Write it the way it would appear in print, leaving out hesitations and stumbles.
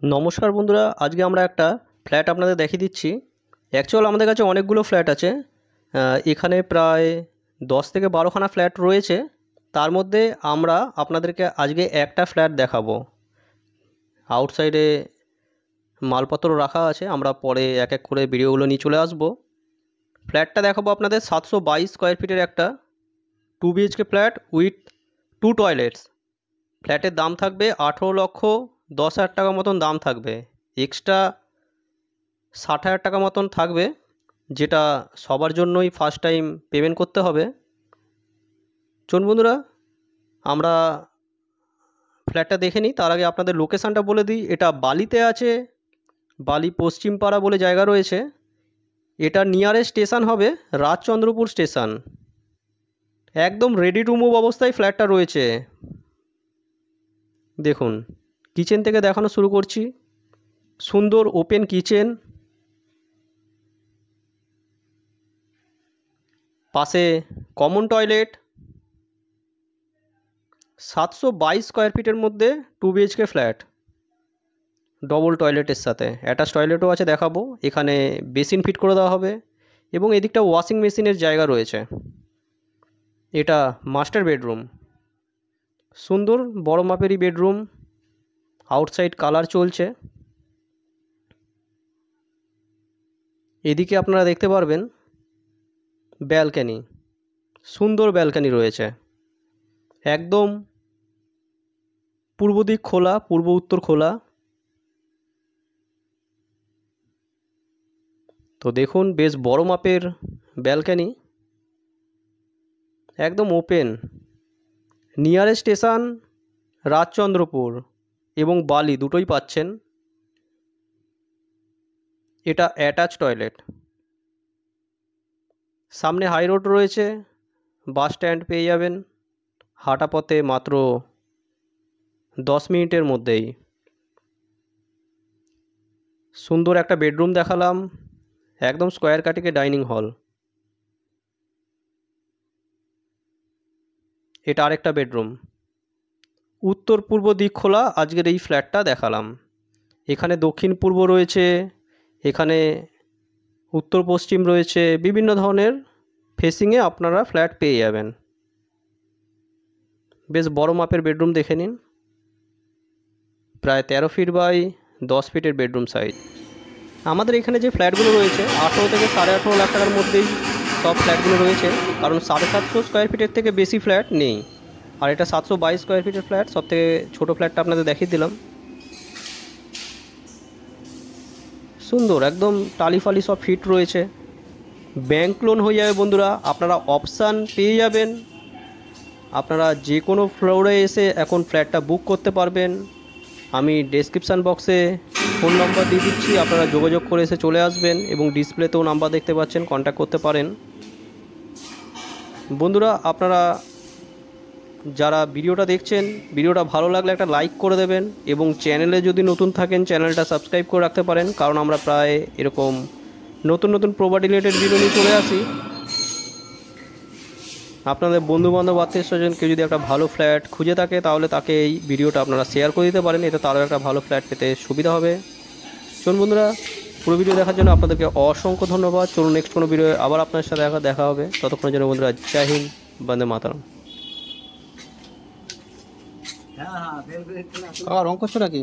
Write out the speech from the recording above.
নমস্কার বন্ধুরা, আজকে আমরা একটা ফ্ল্যাট আপনাদের দেখিয়ে দিচ্ছি। অ্যাকচুয়াল আমাদের কাছে অনেকগুলো ফ্ল্যাট আছে। এখানে প্রায় 10 থেকে 12খানা ফ্ল্যাট রয়েছে। তার মধ্যে আমরা আপনাদেরকে আজকে একটা ফ্ল্যাট দেখাবো। আউটসাইডে মালপত্র রাখা আছে, আমরা পরে এক এক করে ভিডিওগুলো নিয়ে চলে আসবো। ফ্ল্যাটটা দেখাবো আপনাদের 722 স্কোয়ার ফিটের একটা 2 BHK ফ্ল্যাট উইথ 2 টয়লেটস। ফ্ল্যাটের দাম থাকবে 18,10,000 টাকা মতন দাম থাকবে। এক্সট্রা 60,000 টাকা মতন থাকবে, যেটা সবার জন্যই ফার্স্ট টাইম পেমেন্ট করতে হবে। চলুন বন্ধুরা, আমরা ফ্ল্যাটটা দেখে নিই। তার আগে আপনাদের লোকেশানটা বলে দিই। এটা বালিতে আছে, বালি পশ্চিমপাড়া বলে জায়গা রয়েছে। এটা নিয়ারেস্ট স্টেশন হবে রাজচন্দ্রপুর স্টেশন। একদম রেডি টু মুভ অবস্থায় ফ্ল্যাটটা রয়েছে। দেখুন, কিচেন থেকে দেখানো শুরু করছি। সুন্দর ওপেন কিচেন, পাশে কমন টয়লেট। 722 স্কোয়ার ফিটের মধ্যে 2 BHK ফ্ল্যাট, ডবল টয়লেটের সাথে অ্যাটাচ টয়লেটও আছে, দেখাবো। এখানে বেসিন ফিট করে দেওয়া হবে এবং এদিকটা ওয়াশিং মেশিনের জায়গা রয়েছে। এটা মাস্টার বেডরুম, সুন্দর বড় মাপেরই বেডরুম। আউটসাইড কালার চলছে। এদিকে আপনারা দেখতে পারবেন ব্যালকানি, সুন্দর ব্যালকানি রয়েছে। একদম পূর্ব দিক খোলা, পূর্ব উত্তর খোলা। তো দেখুন, বেশ বড় মাপের ব্যালকানি, একদম ওপেন। নিয়ারেস্ট স্টেশন রাজচন্দ্রপুর এবং বালি দুটোই পাচ্ছেন। এটা অ্যাটাচ টয়লেট। সামনে হাই রোড রয়েছে, বাস স্ট্যান্ড পেয়ে যাবেন হাঁটা পথে মাত্র 10 মিনিটের মধ্যেই। সুন্দর একটা বেডরুম দেখালাম, একদম স্কোয়ার কাটিকে ডাইনিং হল। এটা আরেকটা বেডরুম। উত্তর পূর্ব দিক খোলা আজকের এই ফ্ল্যাটটা দেখালাম। এখানে দক্ষিণ পূর্ব রয়েছে, এখানে উত্তর পশ্চিম রয়েছে। বিভিন্ন ধরনের ফেসিংয়ে আপনারা ফ্ল্যাট পেয়ে যাবেন। বেশ বড় মাপের বেডরুম দেখে নিন। প্রায় 13 ফিট বাই 10 ফিটের বেডরুম সাইজ। আমাদের এখানে যে ফ্ল্যাটগুলো রয়েছে 18 থেকে 18.5 লাখ টাকার মধ্যেই সব ফ্ল্যাটগুলো রয়েছে, কারণ 750 স্কোয়ার ফিটের থেকে বেশি ফ্ল্যাট নেই। আর এটা 722 স্কোয়ার ফিটের ফ্ল্যাট, সবথেকে ছোটো ফ্ল্যাটটা আপনাদের দেখিয়ে দিলাম। সুন্দর একদম টালি ফালি সব ফিট রয়েছে। ব্যাংক লোন হয়ে যাবে বন্ধুরা, আপনারা অপশান পেয়ে যাবেন। আপনারা যে কোনো ফ্লোরে এসে এখন ফ্ল্যাটটা বুক করতে পারবেন। আমি ডেসক্রিপশান বক্সে ফোন নাম্বার দিয়ে দিচ্ছি, আপনারা যোগাযোগ করে এসে চলে আসবেন এবং ডিসপ্লেতেও নাম্বার দেখতে পাচ্ছেন, কন্ট্যাক্ট করতে পারেন। বন্ধুরা, আপনারা যারা ভিডিওটা দেখছেন, ভিডিওটা ভালো লাগলে একটা লাইক করে দেবেন এবং চ্যানেলে যদি নতুন থাকেন চ্যানেলটা সাবস্ক্রাইব করে রাখতে পারেন, কারণ আমরা প্রায় এরকম নতুন নতুন প্রপার্টি রিলেটেড ভিডিও নিয়ে চলে আসি। আপনাদের বন্ধুবান্ধব আত্মীয় স্বজন কেউ যদি একটা ভালো ফ্ল্যাট খুঁজে থাকে, তাহলে তাকে এই ভিডিওটা আপনারা শেয়ার করে দিতে পারেন, এতে তারও একটা ভালো ফ্ল্যাট পেতে সুবিধা হবে। চলুন বন্ধুরা, পুরো ভিডিও দেখার জন্য আপনাদেরকে অসংখ্য ধন্যবাদ। চলুন নেক্সট কোনো ভিডিও আবার আপনার সাথে দেখা হবে। ততক্ষণের জন্য বন্ধুরা, জয় হিন্দ, বন্দে মাতরম। রং করছো নাকি?